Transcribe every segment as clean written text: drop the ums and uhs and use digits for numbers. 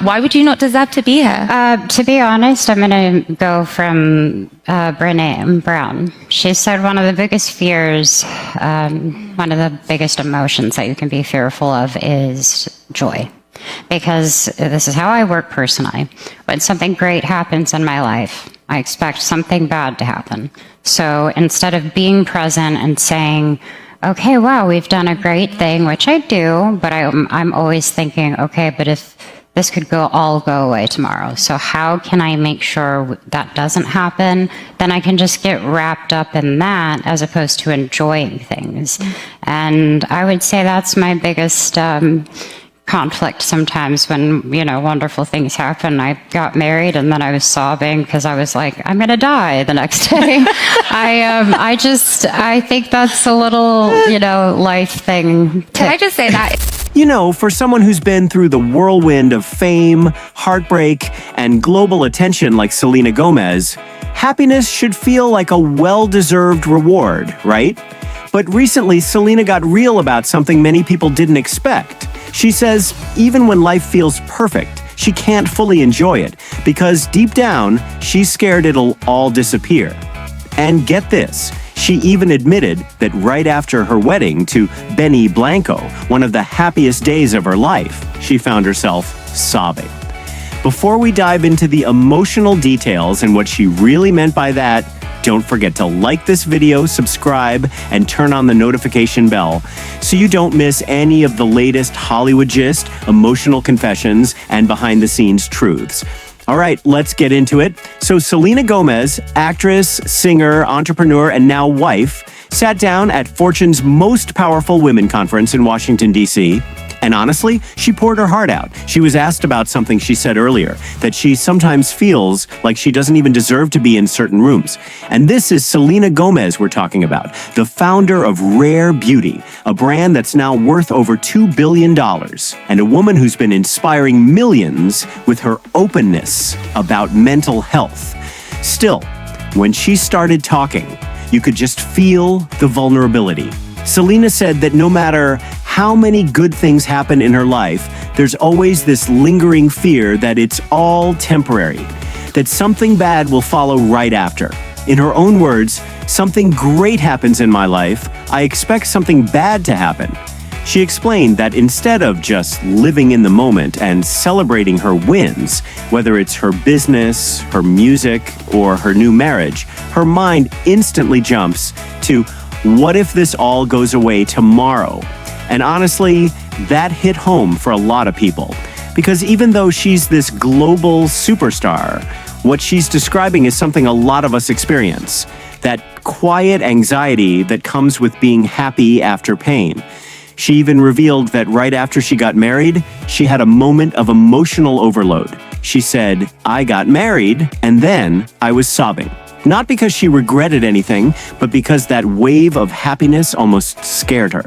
Why would you not deserve to be here? To be honest, I'm going to go from Brené Brown. She said one of the biggest fears, one of the biggest emotions that you can be fearful of is joy. Because this is how I work personally. When something great happens in my life, I expect something bad to happen. So instead of being present and saying, okay, wow, we've done a great thing, which I do, but I'm always thinking, okay, but if this could all go away tomorrow. So how can I make sure that doesn't happen? Then I can just get wrapped up in that as opposed to enjoying things. And I would say that's my biggest conflict sometimes when, wonderful things happen. I got married and then I was sobbing because I was like, I'm going to die the next day. I think that's a little, life thing. Can I just say that? For someone who's been through the whirlwind of fame, heartbreak, and global attention like Selena Gomez, happiness should feel like a well-deserved reward, right? But recently, Selena got real about something many people didn't expect. She says even when life feels perfect, she can't fully enjoy it because deep down, she's scared it'll all disappear. And get this, she even admitted that right after her wedding to Blanco, one of the happiest days of her life, she found herself sobbing. Before we dive into the emotional details and what she really meant by that, don't forget to like this video, subscribe, and turn on the notification bell so you don't miss any of the latest Hollywood gist, emotional confessions, and behind-the-scenes truths. All right, let's get into it. So Selena Gomez, actress, singer, entrepreneur, and now wife, sat down at Fortune's Most Powerful Women Conference in Washington, D.C., and honestly, she poured her heart out. She was asked about something she said earlier, that she sometimes feels like she doesn't even deserve to be in certain rooms. And this is Selena Gomez we're talking about, the founder of Rare Beauty, a brand that's now worth over $2 billion, and a woman who's been inspiring millions with her openness about mental health. Still, when she started talking, you could just feel the vulnerability. Selena said that no matter how many good things happen in her life, there's always this lingering fear that it's all temporary, that something bad will follow right after. In her own words, something great happens in my life, I expect something bad to happen. She explained that instead of just living in the moment and celebrating her wins, whether it's her business, her music, or her new marriage, her mind instantly jumps to, what if this all goes away tomorrow? And honestly, that hit home for a lot of people. Because even though she's this global superstar, what she's describing is something a lot of us experience. That quiet anxiety that comes with being happy after pain. She even revealed that right after she got married, she had a moment of emotional overload. She said, I got married, and then I was sobbing. Not because she regretted anything, but because that wave of happiness almost scared her.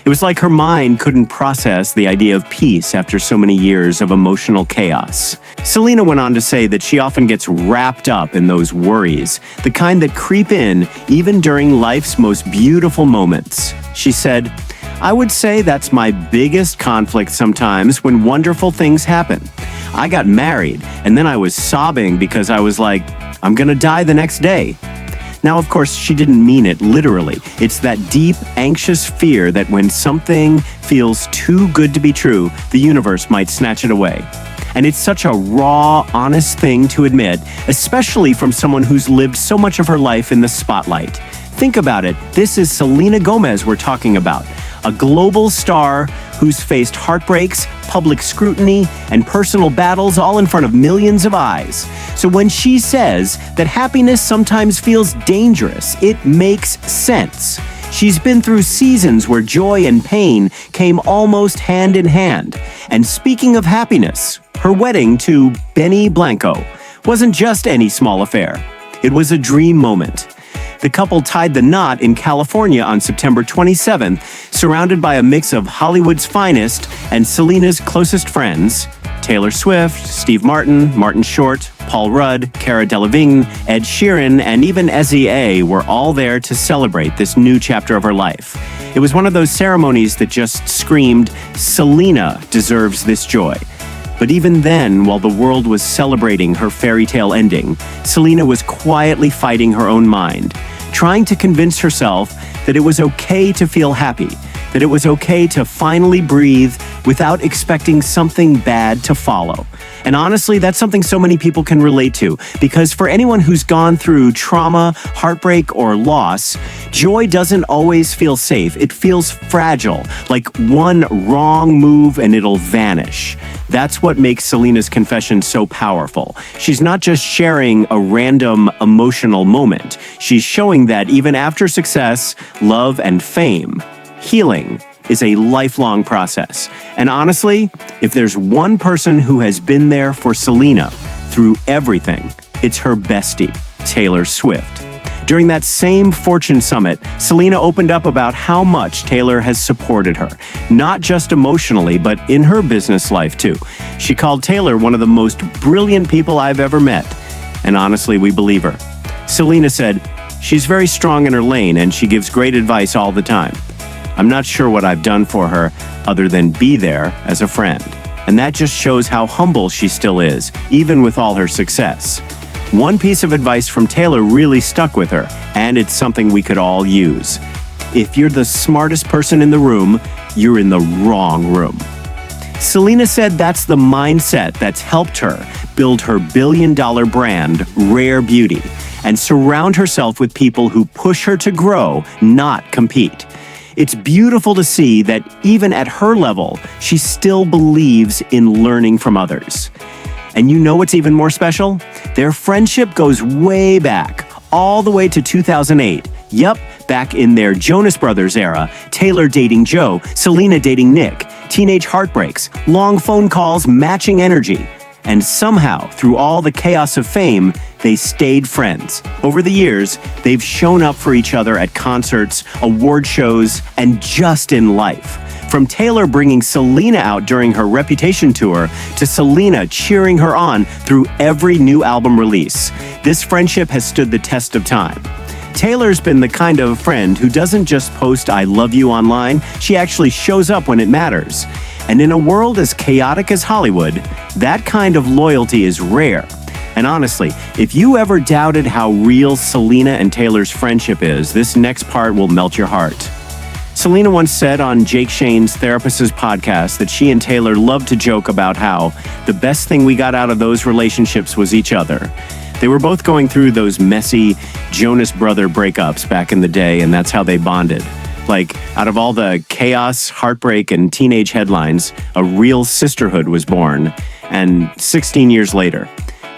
It was like her mind couldn't process the idea of peace after so many years of emotional chaos. Selena went on to say that she often gets wrapped up in those worries, the kind that creep in even during life's most beautiful moments. She said, I would say that's my biggest conflict sometimes when wonderful things happen. I got married, and then I was sobbing because I was like, I'm gonna die the next day. Now, of course, she didn't mean it literally. It's that deep, anxious fear that when something feels too good to be true, the universe might snatch it away. And it's such a raw, honest thing to admit, especially from someone who's lived so much of her life in the spotlight. Think about it. This is Selena Gomez we're talking about, a global star who's faced heartbreaks, public scrutiny, and personal battles all in front of millions of eyes. So when she says that happiness sometimes feels dangerous, it makes sense. She's been through seasons where joy and pain came almost hand in hand. And speaking of happiness, her wedding to Blanco wasn't just any small affair. It was a dream moment. The couple tied the knot in California on September 27th, surrounded by a mix of Hollywood's finest and Selena's closest friends, Taylor Swift, Steve Martin, Martin Short, Paul Rudd, Cara Delevingne, Ed Sheeran, and even Ezzy A were all there to celebrate this new chapter of her life. It was one of those ceremonies that just screamed, Selena deserves this joy. But even then, while the world was celebrating her fairy tale ending, Selena was quietly fighting her own mind, trying to convince herself that it was okay to feel happy, that it was okay to finally breathe without expecting something bad to follow. And honestly, that's something so many people can relate to, because for anyone who's gone through trauma, heartbreak, or loss, joy doesn't always feel safe. It feels fragile, like one wrong move and it'll vanish. That's what makes Selena's confession so powerful. She's not just sharing a random emotional moment. She's showing that even after success, love, and fame, healing is a lifelong process. And honestly, if there's one person who has been there for Selena through everything, it's her bestie, Taylor Swift. During that same Fortune Summit, Selena opened up about how much Taylor has supported her, not just emotionally, but in her business life too. She called Taylor one of the most brilliant people I've ever met. And honestly, we believe her. Selena said, "She's very strong in her lane and she gives great advice all the time. I'm not sure what I've done for her other than be there as a friend." And that just shows how humble she still is, even with all her success. One piece of advice from Taylor really stuck with her, and it's something we could all use. If you're the smartest person in the room, you're in the wrong room. Selena said that's the mindset that's helped her build her billion-dollar brand, Rare Beauty, and surround herself with people who push her to grow, not compete. It's beautiful to see that even at her level, she still believes in learning from others. And you know what's even more special? Their friendship goes way back, all the way to 2008. Yup, back in their Jonas Brothers era, Taylor dating Joe, Selena dating Nick, teenage heartbreaks, long phone calls, matching energy. And somehow, through all the chaos of fame, they stayed friends. Over the years, they've shown up for each other at concerts, award shows, and just in life. From Taylor bringing Selena out during her Reputation tour to Selena cheering her on through every new album release, this friendship has stood the test of time. Taylor's been the kind of friend who doesn't just post "I love you" online, she actually shows up when it matters. And in a world as chaotic as Hollywood, that kind of loyalty is rare. And honestly, if you ever doubted how real Selena and Taylor's friendship is, this next part will melt your heart. Selena once said on Jake Shane's Therapist's podcast that she and Taylor loved to joke about how the best thing we got out of those relationships was each other. They were both going through those messy Jonas Brother breakups back in the day, and that's how they bonded. Like, out of all the chaos, heartbreak, and teenage headlines, a real sisterhood was born. And 16 years later,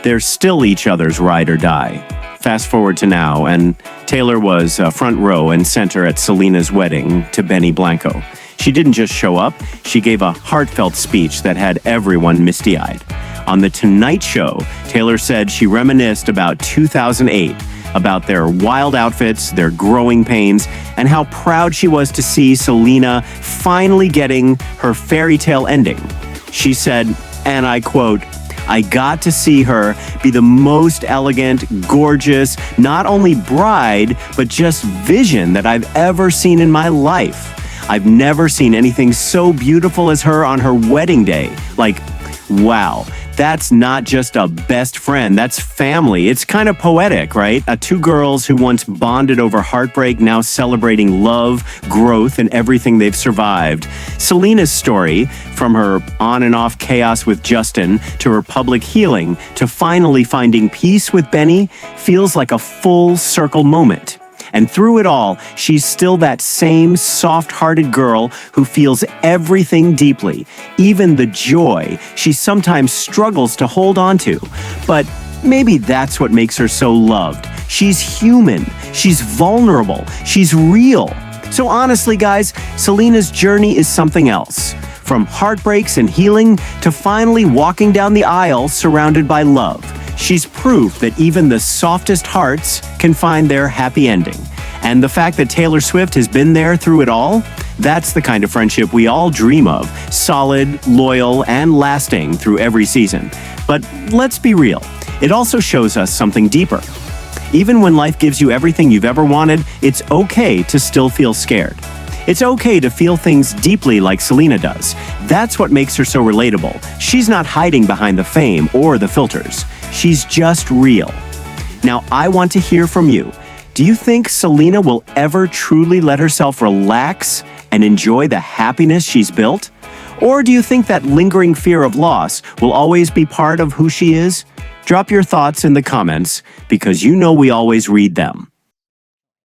they're still each other's ride or die. Fast forward to now, and Taylor was front row and center at Selena's wedding to Benny Blanco. She didn't just show up, she gave a heartfelt speech that had everyone misty-eyed. On The Tonight Show, Taylor said she reminisced about 2008, about their wild outfits, their growing pains, and how proud she was to see Selena finally getting her fairy tale ending. She said, and I quote, "I got to see her be the most elegant, gorgeous, not only bride, but just vision that I've ever seen in my life. I've never seen anything so beautiful as her on her wedding day. Like, wow. That's not just a best friend, that's family. It's kind of poetic, right? Two girls who once bonded over heartbreak, now celebrating love, growth, and everything they've survived. Selena's story, from her on and off chaos with Justin, to her public healing, to finally finding peace with Benny, feels like a full circle moment. And through it all, she's still that same soft-hearted girl who feels everything deeply, even the joy she sometimes struggles to hold on to. But maybe that's what makes her so loved. She's human, she's vulnerable, she's real. So honestly, guys, Selena's journey is something else. From heartbreaks and healing to finally walking down the aisle surrounded by love. She's proof that even the softest hearts can find their happy ending. And the fact that Taylor Swift has been there through it all, that's the kind of friendship we all dream of. Solid, loyal, and lasting through every season. But let's be real, it also shows us something deeper. Even when life gives you everything you've ever wanted, it's okay to still feel scared. It's okay to feel things deeply like Selena does. That's what makes her so relatable. She's not hiding behind the fame or the filters. She's just real. Now, I want to hear from you. Do you think Selena will ever truly let herself relax and enjoy the happiness she's built? Or do you think that lingering fear of loss will always be part of who she is? Drop your thoughts in the comments because you know we always read them.